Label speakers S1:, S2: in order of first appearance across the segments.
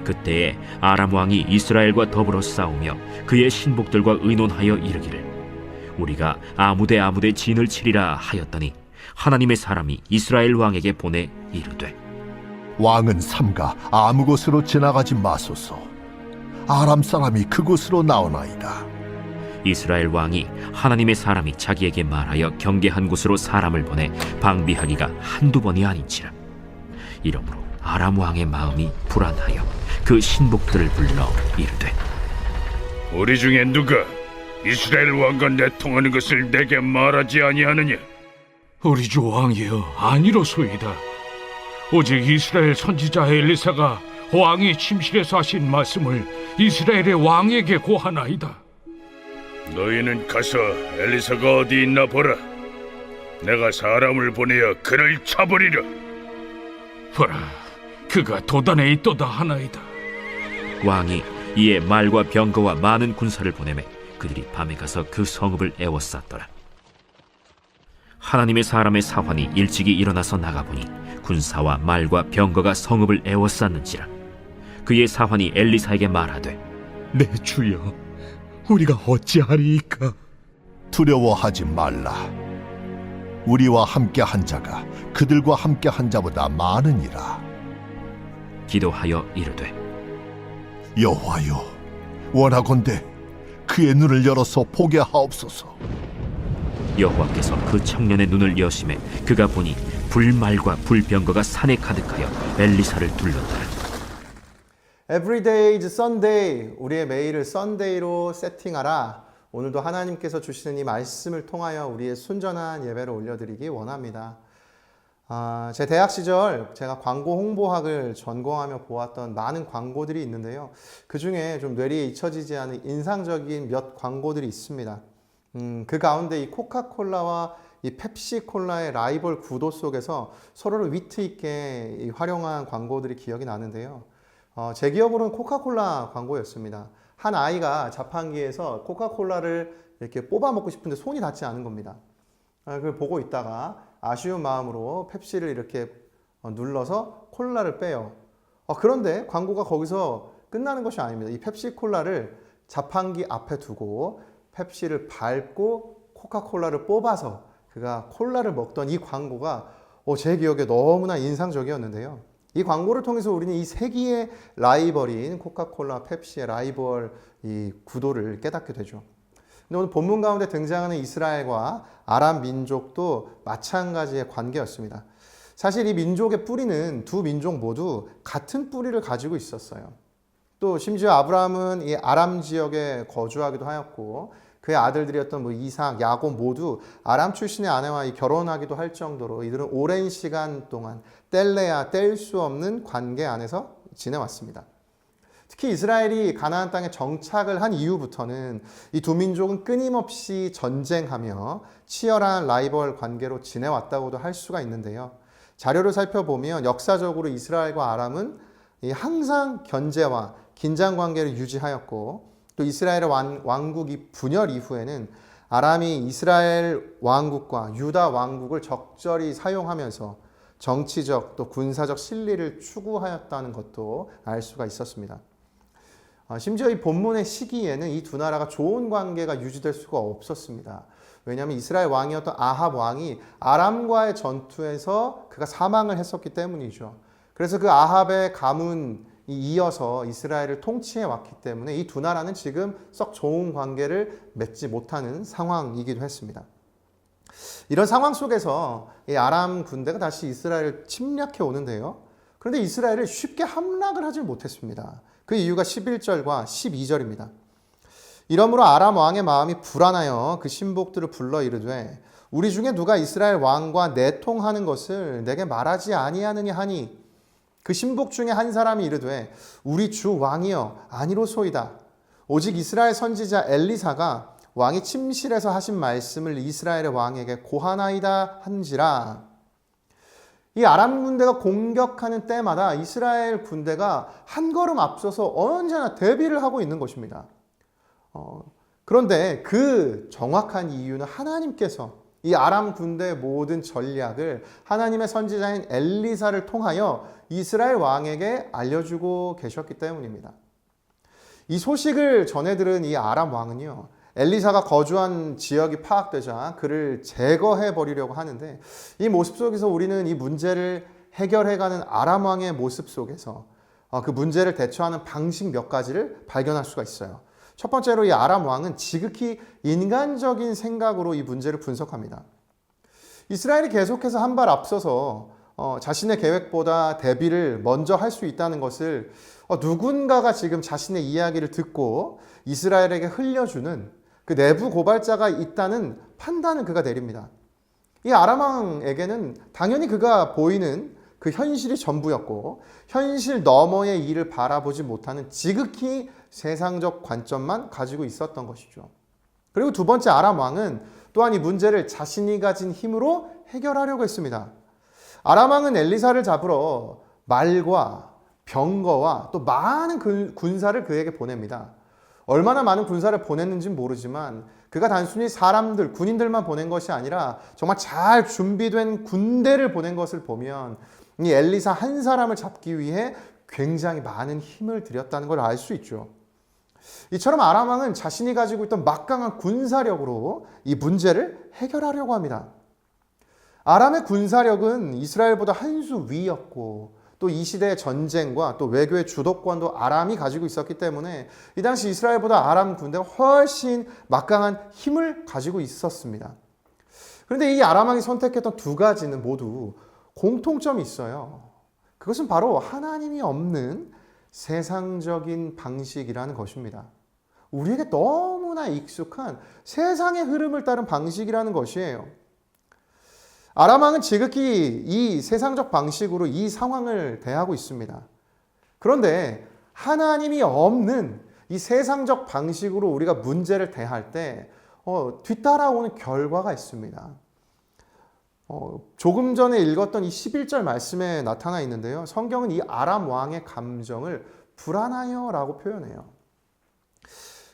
S1: 그때에 아람 왕이 이스라엘과 더불어 싸우며 그의 신복들과 의논하여 이르기를 우리가 아무데 진을 치리라 하였더니 하나님의 사람이 이스라엘 왕에게 보내 이르되
S2: 왕은 삼가 아무 곳으로 지나가지 마소서. 아람 사람이 그곳으로 나오나이다.
S1: 이스라엘 왕이 하나님의 사람이 자기에게 말하여 경계한 곳으로 사람을 보내 방비하기가 한두 번이 아닌지라. 이러므로 아람 왕의 마음이 불안하여 그 신복들을 불러 이르되
S3: 우리 중에 누가 이스라엘 왕과 내통하는 것을 내게 말하지 아니하느냐?
S4: 우리 주 왕이여, 아니로소이다. 오직 이스라엘 선지자 엘리사가 왕이 침실에서 하신 말씀을 이스라엘의 왕에게 고하나이다.
S3: 너희는 가서 엘리사가 어디 있나 보라. 내가 사람을 보내어 그를 잡으리라.
S4: 보라, 그가 도단에 있도다 하나이다.
S1: 왕이 이에 말과 병거와 많은 군사를 보내매 그들이 밤에 가서 그 성읍을 에워쌌더라. 하나님의 사람의 사환이 일찍이 일어나서 나가보니 군사와 말과 병거가 성읍을 에워쌌는지라. 그의 사환이 엘리사에게 말하되
S5: 내 주여, 우리가 어찌하리이까?
S2: 두려워하지 말라. 우리와 함께 한 자가 그들과 함께 한 자보다 많으니라.
S1: 기도하여 이르되
S2: 여호와여, 원하건대 그의 눈을 열어서 보게 하옵소서.
S1: 여호와께서 그 청년의 눈을 여심해 그가 보니 불말과 불병거가 산에 가득하여 엘리사를 둘렀더라.
S6: Every day is Sunday. 우리의 매일을 썬데이로 세팅하라. 오늘도 하나님께서 주시는 이 말씀을 통하여 우리의 순전한 예배를 올려드리기 원합니다. 제 대학 시절 제가 광고 홍보학을 전공하며 보았던 많은 광고들이 있는데요. 그 중에 좀 뇌리에 잊혀지지 않은 인상적인 몇 광고들이 있습니다. 그 가운데 이 코카콜라와 이 펩시콜라의 라이벌 구도 속에서 서로를 위트 있게 활용한 광고들이 기억이 나는데요. 제 기억으로는 코카콜라 광고였습니다. 한 아이가 자판기에서 코카콜라를 이렇게 뽑아 먹고 싶은데 손이 닿지 않은 겁니다. 그걸 보고 있다가 아쉬운 마음으로 펩시를 이렇게 눌러서 콜라를 빼요. 그런데 광고가 거기서 끝나는 것이 아닙니다. 이 펩시콜라를 자판기 앞에 두고 펩시를 밟고 코카콜라를 뽑아서 그가 콜라를 먹던 이 광고가 제 기억에 너무나 인상적이었는데요. 이 광고를 통해서 우리는 이 세기의 라이벌인 코카콜라, 펩시의 라이벌 이 구도를 깨닫게 되죠. 근데 오늘 본문 가운데 등장하는 이스라엘과 아람 민족도 마찬가지의 관계였습니다. 사실 이 민족의 뿌리는 두 민족 모두 같은 뿌리를 가지고 있었어요. 또 심지어 아브라함은 이 아람 지역에 거주하기도 하였고 그의 아들들이었던 이삭, 야곱 모두 아람 출신의 아내와 결혼하기도 할 정도로 이들은 오랜 시간 동안 뗄래야 뗄 수 없는 관계 안에서 지내왔습니다. 특히 이스라엘이 가나안 땅에 정착을 한 이후부터는 이 두 민족은 끊임없이 전쟁하며 치열한 라이벌 관계로 지내왔다고도 할 수가 있는데요. 자료를 살펴보면 역사적으로 이스라엘과 아람은 항상 견제와 긴장 관계를 유지하였고 또 이스라엘의 왕국이 분열 이후에는 아람이 이스라엘 왕국과 유다 왕국을 적절히 사용하면서 정치적 또 군사적 실리를 추구하였다는 것도 알 수가 있었습니다. 심지어 이 본문의 시기에는 이 두 나라가 좋은 관계가 유지될 수가 없었습니다. 왜냐하면 이스라엘 왕이었던 아합 왕이 아람과의 전투에서 그가 사망을 했었기 때문이죠. 그래서 그 아합의 가문이 이어서 이스라엘을 통치해 왔기 때문에 이 두 나라는 지금 썩 좋은 관계를 맺지 못하는 상황이기도 했습니다. 이런 상황 속에서 이 아람 군대가 다시 이스라엘을 침략해 오는데요. 그런데 이스라엘을 쉽게 함락을 하지 못했습니다. 그 이유가 11절과 12절입니다. 이러므로 아람 왕의 마음이 불안하여 그 신복들을 불러 이르되 우리 중에 누가 이스라엘 왕과 내통하는 것을 내게 말하지 아니하느냐 하니 그 신복 중에 한 사람이 이르되 우리 주 왕이여 아니로소이다. 오직 이스라엘 선지자 엘리사가 왕이 침실에서 하신 말씀을 이스라엘의 왕에게 고하나이다 한지라. 이 아람 군대가 공격하는 때마다 이스라엘 군대가 한 걸음 앞서서 언제나 대비를 하고 있는 것입니다. 그런데 그 정확한 이유는 하나님께서 이 아람 군대의 모든 전략을 하나님의 선지자인 엘리사를 통하여 이스라엘 왕에게 알려주고 계셨기 때문입니다. 이 소식을 전해 들은 이 아람 왕은요, 엘리사가 거주한 지역이 파악되자 그를 제거해 버리려고 하는데, 이 모습 속에서 우리는 이 문제를 해결해가는 아람 왕의 모습 속에서 그 문제를 대처하는 방식 몇 가지를 발견할 수가 있어요. 첫 번째로 이 아람 왕은 지극히 인간적인 생각으로 이 문제를 분석합니다. 이스라엘이 계속해서 한 발 앞서서 자신의 계획보다 대비를 먼저 할 수 있다는 것을 누군가가 지금 자신의 이야기를 듣고 이스라엘에게 흘려주는 그 내부 고발자가 있다는 판단을 그가 내립니다. 이 아람 왕에게는 당연히 그가 보이는 그 현실이 전부였고, 현실 너머의 일을 바라보지 못하는 지극히 세상적 관점만 가지고 있었던 것이죠. 그리고 두 번째, 아람 왕은 또한 이 문제를 자신이 가진 힘으로 해결하려고 했습니다. 아람 왕은 엘리사를 잡으러 말과 병거와 또 많은 군사를 그에게 보냅니다. 얼마나 많은 군사를 보냈는지는 모르지만 그가 단순히 사람들, 군인들만 보낸 것이 아니라 정말 잘 준비된 군대를 보낸 것을 보면 이 엘리사 한 사람을 잡기 위해 굉장히 많은 힘을 들였다는 걸 알 수 있죠. 이처럼 아람 왕은 자신이 가지고 있던 막강한 군사력으로 이 문제를 해결하려고 합니다. 아람의 군사력은 이스라엘보다 한 수 위였고, 또 이 시대의 전쟁과 또 외교의 주도권도 아람이 가지고 있었기 때문에 이 당시 이스라엘보다 아람 군대가 훨씬 막강한 힘을 가지고 있었습니다. 그런데 이 아람 왕이 선택했던 두 가지는 모두 공통점이 있어요. 그것은 바로 하나님이 없는 세상적인 방식이라는 것입니다. 우리에게 너무나 익숙한 세상의 흐름을 따른 방식이라는 것이에요. 아람 왕은 지극히 이 세상적 방식으로 이 상황을 대하고 있습니다. 그런데 하나님이 없는 이 세상적 방식으로 우리가 문제를 대할 때 뒤따라오는 결과가 있습니다. 조금 전에 읽었던 이 11절 말씀에 나타나 있는데요. 성경은 이 아람 왕의 감정을 불안하여라고 표현해요.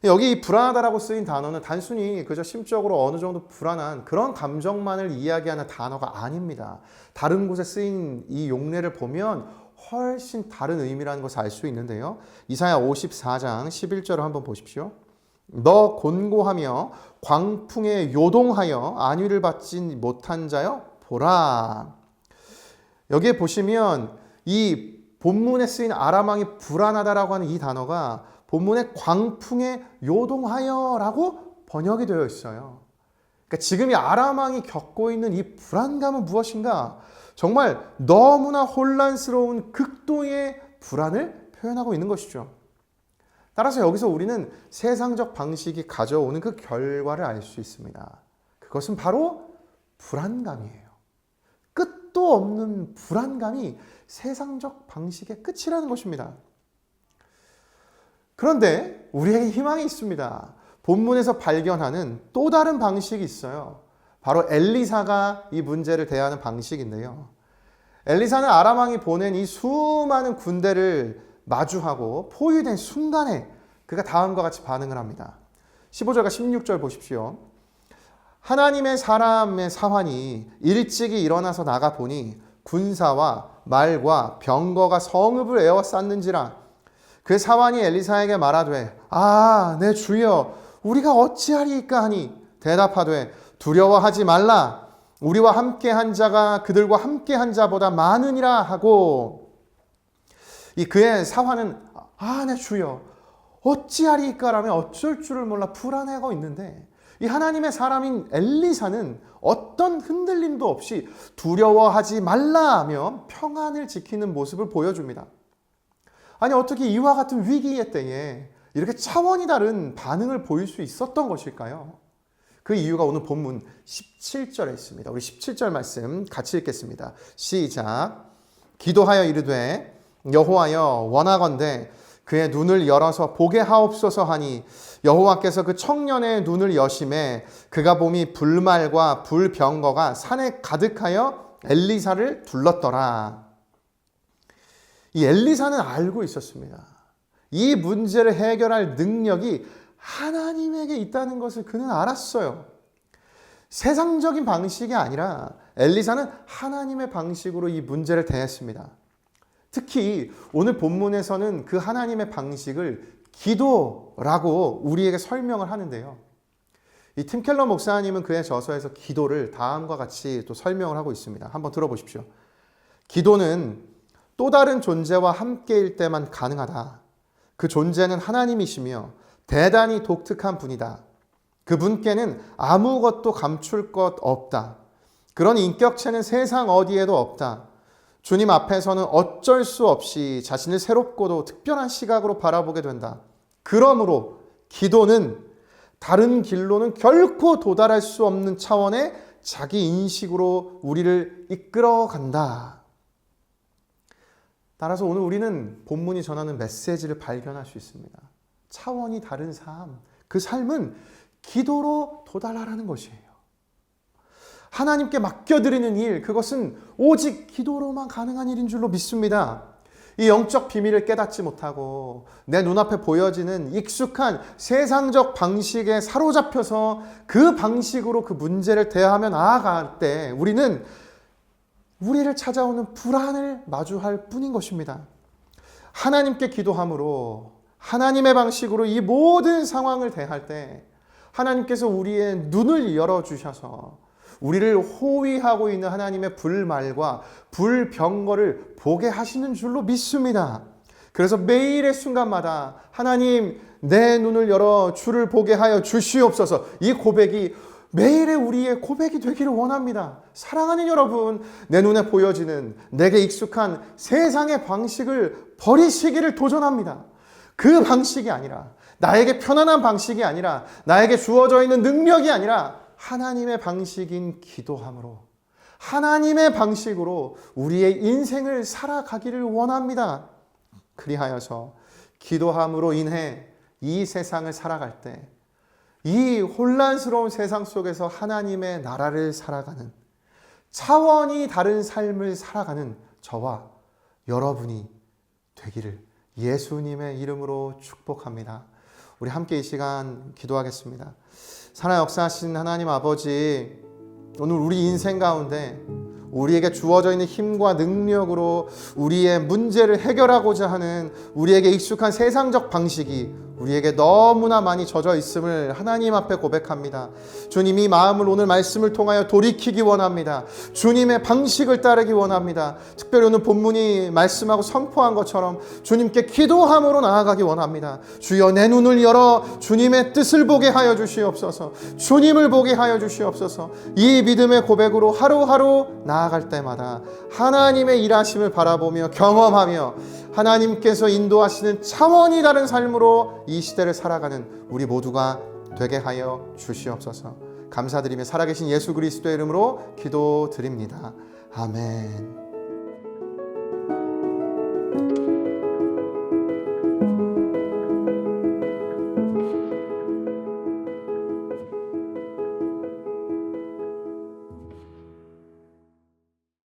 S6: 여기 불안하다라고 쓰인 단어는 단순히 그저 심적으로 어느 정도 불안한 그런 감정만을 이야기하는 단어가 아닙니다. 다른 곳에 쓰인 이 용례를 보면 훨씬 다른 의미라는 것을 알 수 있는데요. 이사야 54장 11절을 한번 보십시오. 너 곤고하며 광풍에 요동하여 안위를 받지 못한 자여 보라. 여기에 보시면 이 본문에 쓰인 아람 왕이 불안하다라고 하는 이 단어가 본문에 광풍에 요동하여라고 번역이 되어 있어요. 그러니까 지금 이 아람 왕이 겪고 있는 이 불안감은 무엇인가? 정말 너무나 혼란스러운 극도의 불안을 표현하고 있는 것이죠. 따라서 여기서 우리는 세상적 방식이 가져오는 그 결과를 알 수 있습니다. 그것은 바로 불안감이에요. 끝도 없는 불안감이 세상적 방식의 끝이라는 것입니다. 그런데 우리에게 희망이 있습니다. 본문에서 발견하는 또 다른 방식이 있어요. 바로 엘리사가 이 문제를 대하는 방식인데요. 엘리사는 아람 왕이 보낸 이 수많은 군대를 마주하고 포위된 순간에 그가 다음과 같이 반응을 합니다. 15절과 16절 보십시오. 하나님의 사람의 사환이 일찍이 일어나서 나가 보니 군사와 말과 병거가 성읍을 에워쌌는지라. 그 사환이 엘리사에게 말하되 내 주여 우리가 어찌하리이까 하니 대답하되 두려워하지 말라. 우리와 함께한 자가 그들과 함께한 자보다 많으니라 하고, 이 그의 사환은 내 주여 어찌하리이까 라며 어쩔 줄을 몰라 불안해하고 있는데, 이 하나님의 사람인 엘리사는 어떤 흔들림도 없이 두려워하지 말라 하며 평안을 지키는 모습을 보여줍니다. 아니 어떻게 이와 같은 위기의 때에 이렇게 차원이 다른 반응을 보일 수 있었던 것일까요? 그 이유가 오늘 본문 17절에 있습니다. 우리 17절 말씀 같이 읽겠습니다. 시작. 기도하여 이르되 여호와여 원하건대 그의 눈을 열어서 보게 하옵소서 하니 여호와께서 그 청년의 눈을 여심해 그가 봄이 불말과 불병거가 산에 가득하여 엘리사를 둘렀더라. 이 엘리사는 알고 있었습니다. 이 문제를 해결할 능력이 하나님에게 있다는 것을 그는 알았어요. 세상적인 방식이 아니라 엘리사는 하나님의 방식으로 이 문제를 대했습니다. 특히 오늘 본문에서는 그 하나님의 방식을 기도라고 우리에게 설명을 하는데요. 이 팀 켈러 목사님은 그의 저서에서 기도를 다음과 같이 또 설명을 하고 있습니다. 한번 들어보십시오. 기도는 또 다른 존재와 함께일 때만 가능하다. 그 존재는 하나님이시며 대단히 독특한 분이다. 그분께는 아무것도 감출 것 없다. 그런 인격체는 세상 어디에도 없다. 주님 앞에서는 어쩔 수 없이 자신을 새롭고도 특별한 시각으로 바라보게 된다. 그러므로 기도는 다른 길로는 결코 도달할 수 없는 차원의 자기 인식으로 우리를 이끌어 간다. 따라서 오늘 우리는 본문이 전하는 메시지를 발견할 수 있습니다. 차원이 다른 삶, 그 삶은 기도로 도달하라는 것이에요. 하나님께 맡겨드리는 일, 그것은 오직 기도로만 가능한 일인 줄로 믿습니다. 이 영적 비밀을 깨닫지 못하고 내 눈앞에 보여지는 익숙한 세상적 방식에 사로잡혀서 그 방식으로 그 문제를 대하며 나아갈 때 우리는 우리를 찾아오는 불안을 마주할 뿐인 것입니다. 하나님께 기도함으로 하나님의 방식으로 이 모든 상황을 대할 때 하나님께서 우리의 눈을 열어주셔서 우리를 호위하고 있는 하나님의 불말과 불병거를 보게 하시는 줄로 믿습니다. 그래서 매일의 순간마다 하나님 내 눈을 열어 주를 보게 하여 주시옵소서, 이 고백이 매일의 우리의 고백이 되기를 원합니다. 사랑하는 여러분, 내 눈에 보여지는 내게 익숙한 세상의 방식을 버리시기를 도전합니다. 그 방식이 아니라, 나에게 편안한 방식이 아니라, 나에게 주어져 있는 능력이 아니라 하나님의 방식인 기도함으로, 하나님의 방식으로 우리의 인생을 살아가기를 원합니다. 그리하여서 기도함으로 인해 이 세상을 살아갈 때 이 혼란스러운 세상 속에서 하나님의 나라를 살아가는, 차원이 다른 삶을 살아가는 저와 여러분이 되기를 예수님의 이름으로 축복합니다. 우리 함께 이 시간 기도하겠습니다. 살아 역사하신 하나님 아버지, 오늘 우리 인생 가운데 우리에게 주어져 있는 힘과 능력으로 우리의 문제를 해결하고자 하는 우리에게 익숙한 세상적 방식이 우리에게 너무나 많이 젖어 있음을 하나님 앞에 고백합니다. 주님, 이 마음을 오늘 말씀을 통하여 돌이키기 원합니다. 주님의 방식을 따르기 원합니다. 특별히 오늘 본문이 말씀하고 선포한 것처럼 주님께 기도함으로 나아가기 원합니다. 주여, 내 눈을 열어 주님의 뜻을 보게 하여 주시옵소서. 주님을 보게 하여 주시옵소서. 이 믿음의 고백으로 하루하루 나아갈 때마다 하나님의 일하심을 바라보며 경험하며 하나님께서 인도하시는 차원이 다른 삶으로 이 시대를 살아가는 우리 모두가 되게 하여 주시옵소서. 감사드리며 살아계신 예수 그리스도의 이름으로 기도드립니다. 아멘.